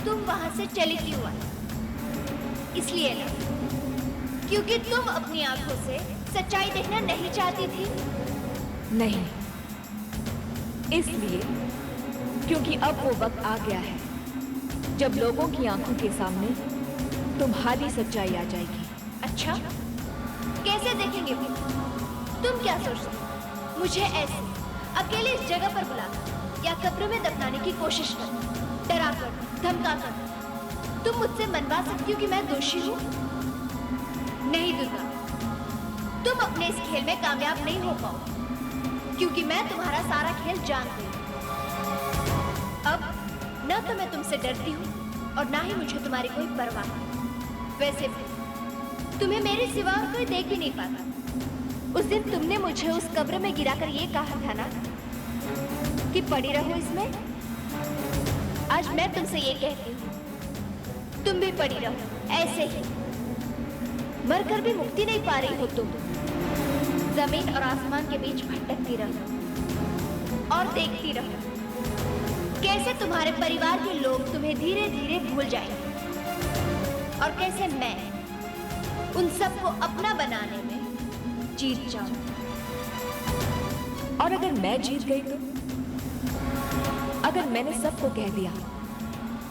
तुम वहां से चली क्यों आई? इसलिए ना, क्योंकि तुम अपनी आंखों से सच्चाई देखना नहीं चाहती थी? नहीं, इसलिए क्योंकि अब वो वक्त आ गया है जब लोगों की आंखों के सामने तुम्हारी सच्चाई आ जाएगी। अच्छा, कैसे देखेंगे वो? तुम क्या सोचते हो? मुझे ऐसे अकेले इस जगह पर बुलाकर या कब्र में दफनाने की कोशिश कर, डरा कर, धमका कर तुम मुझसे मनवा सकती हो कि मैं दोषी हूँ? नहीं दुर्गा, तुम अपने इस खेल में कामयाब नहीं हो पाओ, क्योंकि मैं तुम्हारा सारा खेल जान गई। अब न तो मैं तुमसे डरती हूँ और ना ही मुझे तुम्हारी कोई परवाह। वैसे भी तुम्हें मेरे सिवा और कोई देख भी नहीं पाता। उस दिन तुमने मुझे उस कब्र में गिराकर ये कहा था ना कि पड़ी रहो इसमें। आज मैं तुमसे ये कहती हूँ, तुम भी पड़ी रहो ऐसे ही। मरकर भी मुक्ति नहीं पा रही हो तुम। जमीन और आसमान के बीच भटकती रहो और देखती रहो कैसे तुम्हारे परिवार के लोग तुम्हें धीरे धीरे भूल जाएंगे और कैसे मैं उन सबको अपना बनाने में जीत जाऊं। और अगर मैं जीत गई तो? अगर मैंने सबको कह दिया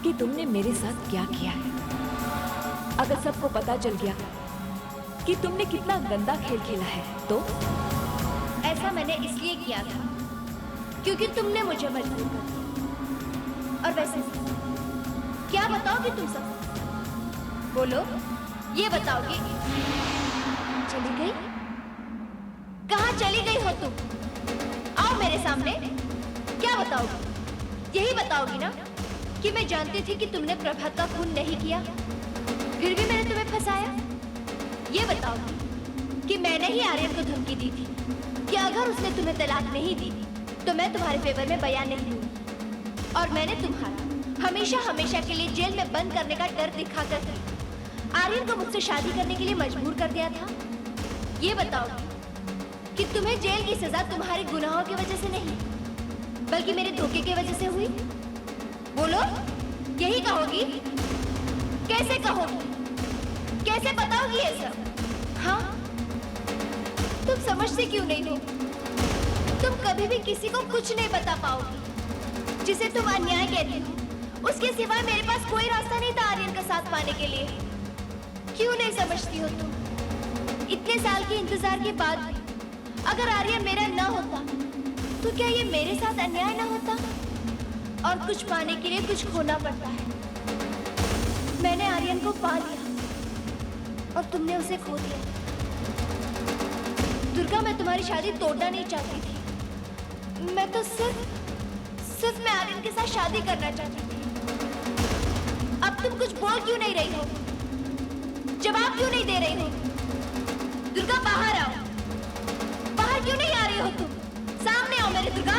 कि तुमने मेरे साथ क्या किया है, अगर सबको पता चल गया कि तुमने कितना गंदा खेल खेला है, तो? ऐसा मैंने इसलिए किया था क्योंकि तुमने मुझे मजबूर कर दिया। और वैसे क्या बताओगे तुम सब? बोलो, ये बताओगे? चली गई? कहाँ चली गई हो तुम? आओ मेरे सामने। क्या बताओगी? यही बताओगी ना कि मैं जानती थी कि तुमने प्रभात का खून नहीं किया, फिर भी मैंने तुम्हें फंसाया? ये बताओगी कि मैंने ही आर्यन को धमकी दी थी कि अगर उसने तुम्हें तलाक नहीं दी तो मैं तुम्हारे फेवर में बयान नहीं दूंगी, और मैंने तुम्हारा हमेशा हमेशा के लिए जेल में बंद करने का डर दिखाकर आर्यन को मुझसे शादी करने के लिए मजबूर कर दिया था? ये बताओ कि तुम्हें जेल की सजा तुम्हारे गुनाहों की वजह से नहीं बल्कि मेरे धोखे की वजह से हुई? बोलो, यही कहोगी? कैसे कहोगी? कैसे बताओगी ये सब? हाँ, तुम समझते क्यों नहीं हो? तुम कभी भी किसी को कुछ नहीं बता पाओगी। जिसे तुम अन्याय कहते हो, उसके सिवाय मेरे पास कोई रास्ता नहीं था आर्यन का साथ पाने के लिए। क्यों नहीं समझती हो तुम? इतने साल के इंतजार के बाद भी अगर आर्यन मेरा न होता तो क्या ये मेरे साथ अन्याय न होता? और कुछ पाने के लिए कुछ खोना पड़ता है। मैंने आर्यन को पा लिया और तुमने उसे खो दिया। दुर्गा, मैं तुम्हारी शादी तोड़ना नहीं चाहती थी। मैं तो सिर्फ मैं आर्यन के साथ शादी करना चाहती थी। अब तुम कुछ बोल क्यों नहीं रही हो? जवाब क्यों नहीं दे रही हो? दुर्गा, बाहर आओ। बाहर क्यों नहीं आ रही हो तुम? सामने आओ मेरे दुर्गा।